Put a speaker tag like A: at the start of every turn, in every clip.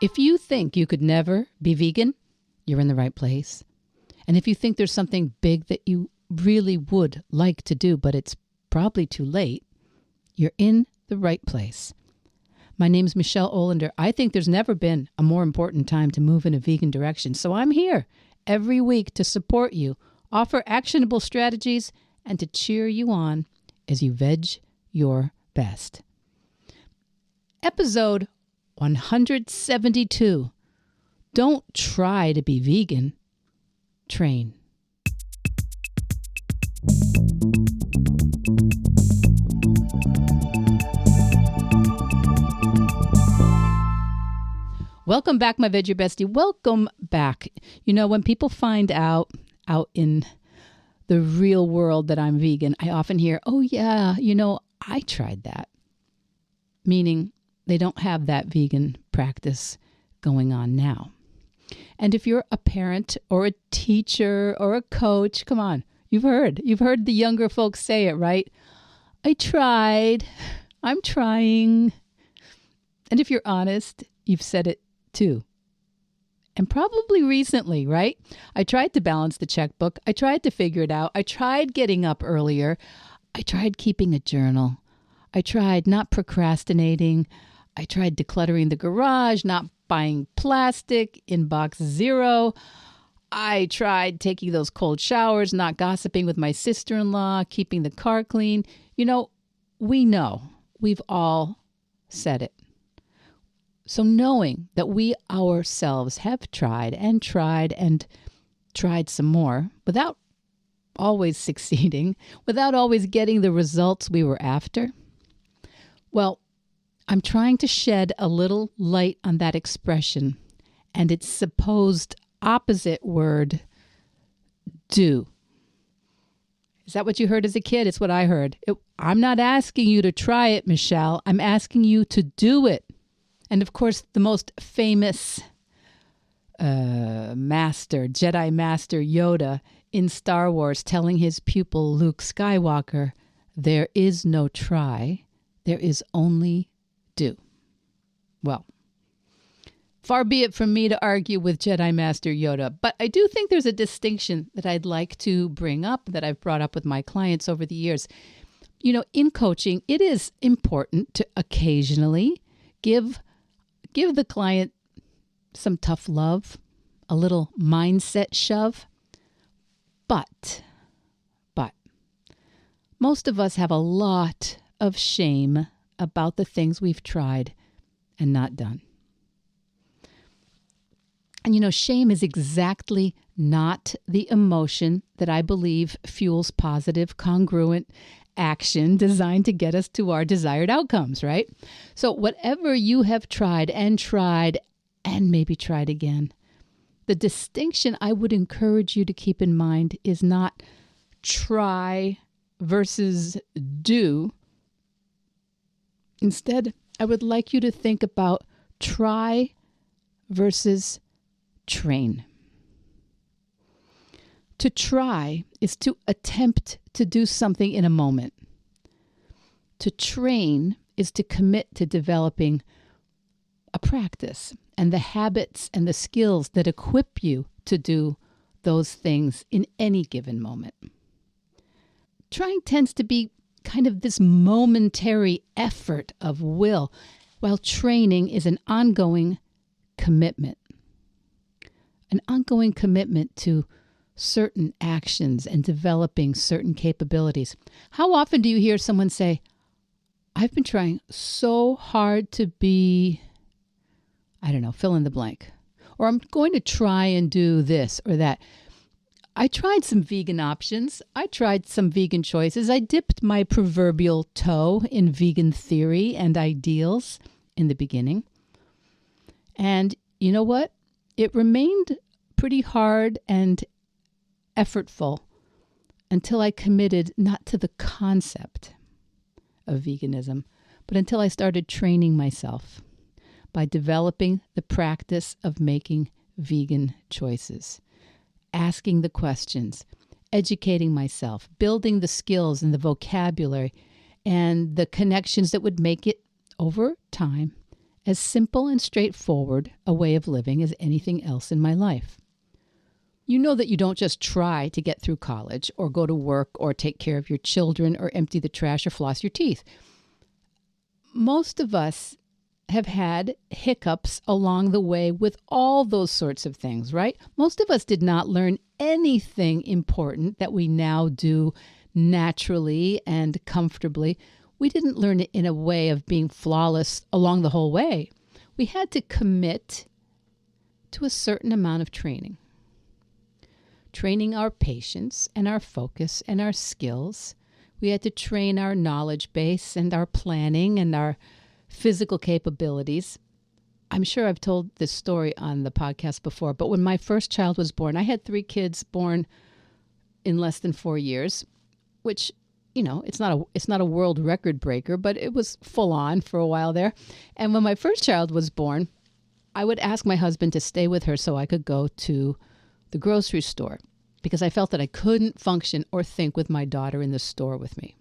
A: If you think you could never be vegan, you're in the right place. And if you think there's something big that you really would like to do, but it's probably too late, you're in the right place. My name's Michelle Olander. I think there's never been a more important time to move in a vegan direction. So I'm here every week to support you, offer actionable strategies, and to cheer you on as you veg your best. Episode 172. Don't try to be vegan. Train. Welcome back, my Veg Your Bestie. Welcome back. You know, when people find out in the real world that I'm vegan, I often hear, oh yeah, I tried that. Meaning they don't have that vegan practice going on now. And if you're a parent or a teacher or a coach, come on, you've heard the younger folks say it, right? I tried, I'm trying. And if you're honest, you've said it too. And probably recently, right? I tried to balance the checkbook. I tried to figure it out. I tried getting up earlier. I tried keeping a journal. I tried not procrastinating. I tried decluttering the garage, not buying plastic in box 0. I tried taking those cold showers, not gossiping with my sister-in-law, keeping the car clean. We've all said it. So knowing that we ourselves have tried and tried some more without always succeeding, without always getting the results we were after, well, I'm trying to shed a little light on that expression and its supposed opposite word, do. Is that what you heard as a kid? It's what I heard. I'm not asking you to try it, Michelle. I'm asking you to do it. And of course, the most famous Jedi Master Yoda in Star Wars telling his pupil Luke Skywalker, there is no try, there is only do. Well, far be it from me to argue with Jedi Master Yoda, but I do think there's a distinction that I'd like to bring up that I've brought up with my clients over the years. In coaching, it is important to occasionally give the client some tough love, a little mindset shove. But most of us have a lot of shame about the things we've tried and not done. And shame is exactly not the emotion that I believe fuels positive, congruent action designed to get us to our desired outcomes, right? So whatever you have tried and maybe tried again, the distinction I would encourage you to keep in mind is not try versus do. Instead, I would like you to think about try versus train. To try is to attempt to do something in a moment. To train is to commit to developing a practice and the habits and the skills that equip you to do those things in any given moment. Trying tends to be kind of this momentary effort of will, while training is an ongoing commitment. An ongoing commitment to certain actions and developing certain capabilities. How often do you hear someone say, I've been trying so hard to be, fill in the blank. Or I'm going to try and do this or that. I tried some vegan options. I tried some vegan choices. I dipped my proverbial toe in vegan theory and ideals in the beginning. And you know what? It remained pretty hard and effortful until I committed not to the concept of veganism, but until I started training myself by developing the practice of making vegan choices, asking the questions, educating myself, building the skills and the vocabulary and the connections that would make it over time as simple and straightforward a way of living as anything else in my life. You know that you don't just try to get through college or go to work or take care of your children or empty the trash or floss your teeth. Most of us have had hiccups along the way with all those sorts of things, right? Most of us did not learn anything important that we now do naturally and comfortably. We didn't learn it in a way of being flawless along the whole way. We had to commit to a certain amount of training. Training our patience and our focus and our skills. We had to train our knowledge base and our planning and our physical capabilities. I'm sure I've told this story on the podcast before, but when my first child was born, I had 3 kids born in less than 4 years, which, it's not a world record breaker, but it was full on for a while there. And when my first child was born, I would ask my husband to stay with her so I could go to the grocery store because I felt that I couldn't function or think with my daughter in the store with me.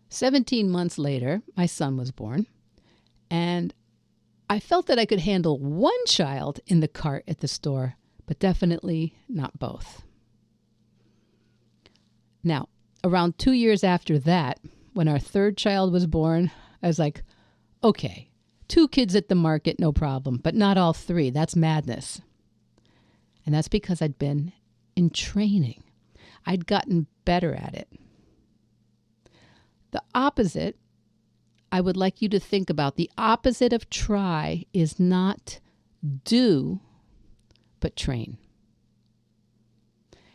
A: 17 months later, my son was born, and I felt that I could handle one child in the cart at the store, but definitely not both. Now, around 2 years after that, when our third child was born, I was like, okay, 2 kids at the market, no problem, but not all 3. That's madness. And that's because I'd been in training. I'd gotten better at it. The opposite, I would like you to think about, the opposite of try is not do, but train.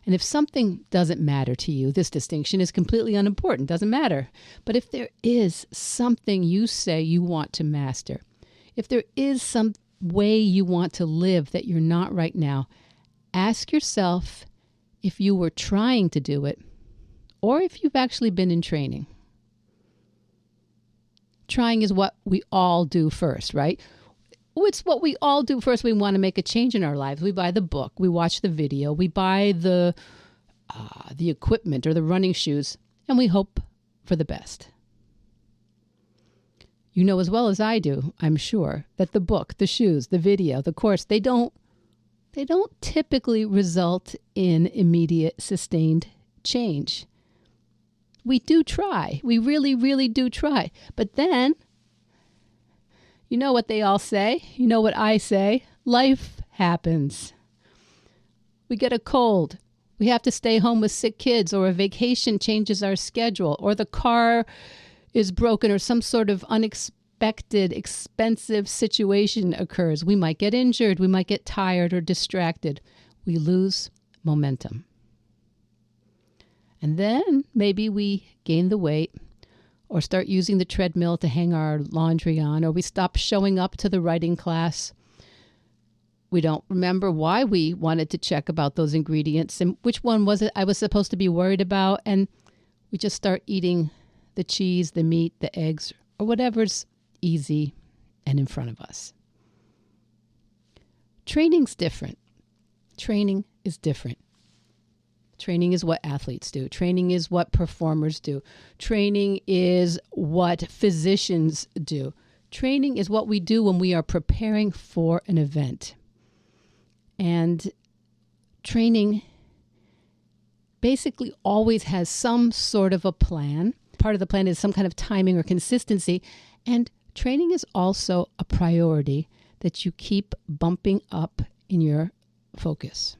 A: And if something doesn't matter to you, this distinction is completely unimportant, doesn't matter. But if there is something you say you want to master, if there is some way you want to live that you're not right now, ask yourself if you were trying to do it or if you've actually been in training. Trying is what we all do first, right? It's what we all do first. We want to make a change in our lives. We buy the book, we watch the video, we buy the equipment or the running shoes, and we hope for the best. You know as well as I do, I'm sure, that the book, the shoes, the video, the course, they don't typically result in immediate sustained change. We do try. We really, really do try. But then, you know what they all say? You know what I say? Life happens. We get a cold. We have to stay home with sick kids, or a vacation changes our schedule, or the car is broken, or some sort of unexpected, expensive situation occurs. We might get injured. We might get tired or distracted. We lose momentum. And then maybe we gain the weight or start using the treadmill to hang our laundry on, or we stop showing up to the writing class. We don't remember why we wanted to check about those ingredients and which one was it I was supposed to be worried about, and we just start eating the cheese, the meat, the eggs, or whatever's easy and in front of us. Training's different. Training is different. Training is what athletes do. Training is what performers do. Training is what physicians do. Training is what we do when we are preparing for an event. And training basically always has some sort of a plan. Part of the plan is some kind of timing or consistency. And training is also a priority that you keep bumping up in your focus.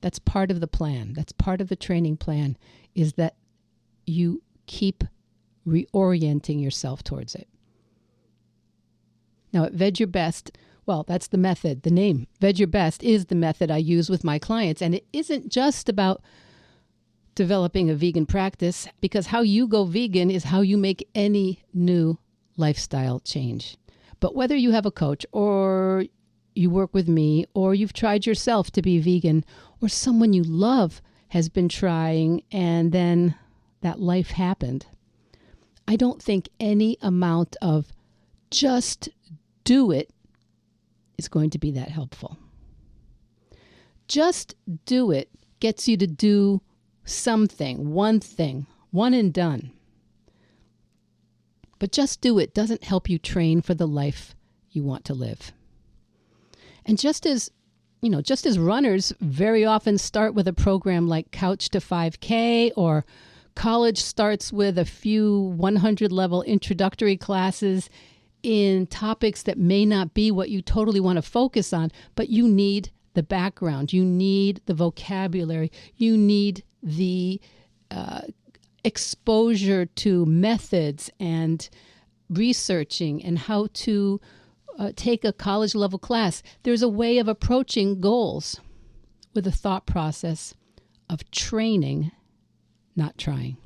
A: That's part of the plan. That's part of the training plan, is that you keep reorienting yourself towards it. Now, at Veg Your Best, well, that's the method. The name, Veg Your Best, is the method I use with my clients. And it isn't just about developing a vegan practice, because how you go vegan is how you make any new lifestyle change. But whether you have a coach, or you work with me, or you've tried yourself to be vegan, or someone you love has been trying and then that life happened, I don't think any amount of just do it is going to be that helpful. Just do it gets you to do something, one thing, one and done. But just do it doesn't help you train for the life you want to live. And just as runners very often start with a program like Couch to 5K, or college starts with a few 100 level introductory classes in topics that may not be what you totally want to focus on, but you need the background, you need the vocabulary, you need the exposure to methods and researching and how to take a college level class. There's a way of approaching goals with a thought process of training, not trying.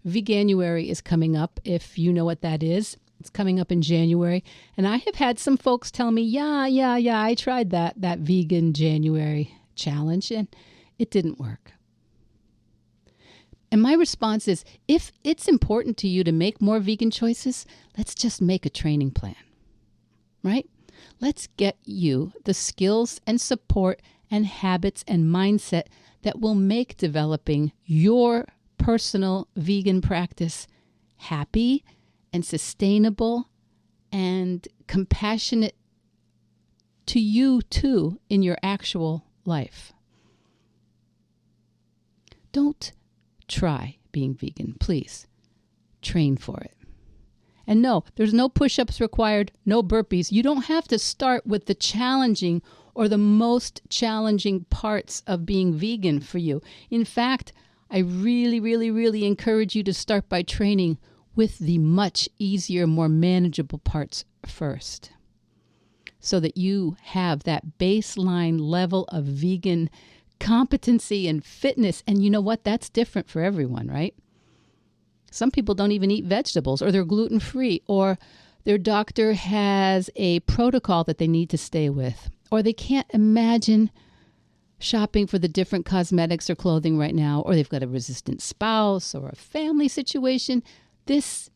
A: Veganuary is coming up, if you know what that is. It's coming up in January. And I have had some folks tell me, yeah, I tried that vegan January challenge and it didn't work. And my response is, if it's important to you to make more vegan choices, let's just make a training plan, right? Let's get you the skills and support and habits and mindset that will make developing your personal vegan practice happy and sustainable and compassionate to you too in your actual life. Don't try being vegan, please. Train for it. And no, there's no push-ups required, no burpees. You don't have to start with the challenging or the most challenging parts of being vegan for you. In fact, I really, really, really encourage you to start by training with the much easier, more manageable parts first, so that you have that baseline level of vegan competency and fitness. And you know what? That's different for everyone, right? Some people don't even eat vegetables, or they're gluten-free, or their doctor has a protocol that they need to stay with, or they can't imagine shopping for the different cosmetics or clothing right now, or they've got a resistant spouse or a family situation. This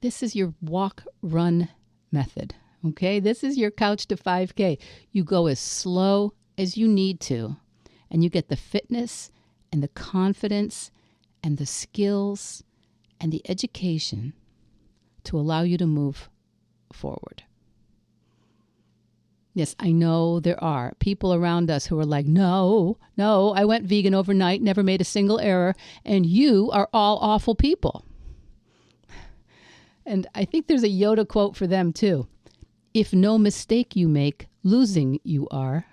A: is your walk-run method, okay? This is your Couch to 5K. You go as slow as you need to, and you get the fitness and the confidence and the skills and the education to allow you to move forward. Yes, I know there are people around us who are like, no, I went vegan overnight, never made a single error, and you are all awful people. And I think there's a Yoda quote for them too. If no mistake you make, losing you are,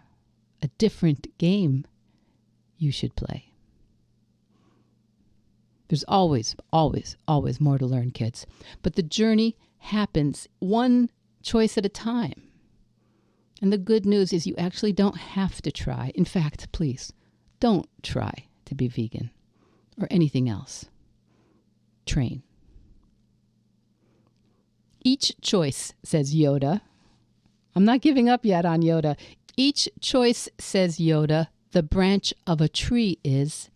A: a different game you should play. There's always, always, always more to learn, kids. But the journey happens one choice at a time. And the good news is you actually don't have to try. In fact, please, don't try to be vegan or anything else. Train. Each choice, says Yoda. I'm not giving up yet on Yoda. Each choice, says Yoda, the branch of a tree is.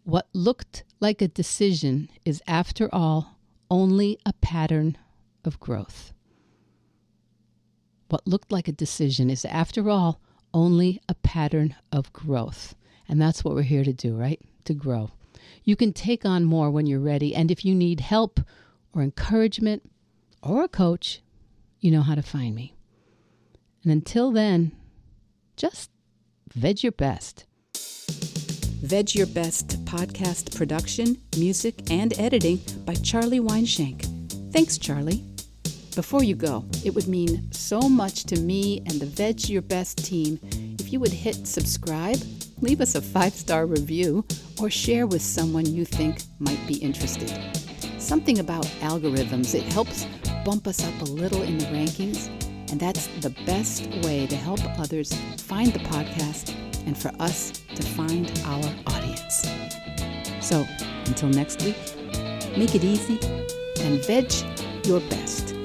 A: What looked like a decision is, after all, only a pattern of growth. What looked like a decision is, after all, only a pattern of growth. And that's what we're here to do, right? To grow. You can take on more when you're ready. And if you need help or encouragement or a coach, you know how to find me. And until then, just veg your best.
B: Veg Your Best podcast production, music, and editing by Charlie Weinshank. Thanks, Charlie. Before you go, it would mean so much to me and the Veg Your Best team if you would hit subscribe, leave us a 5-star review, or share with someone you think might be interested. Something about algorithms, it helps bump us up a little in the rankings, and that's the best way to help others find the podcast and for us to find our audience. So, until next week, make it easy and veg your best.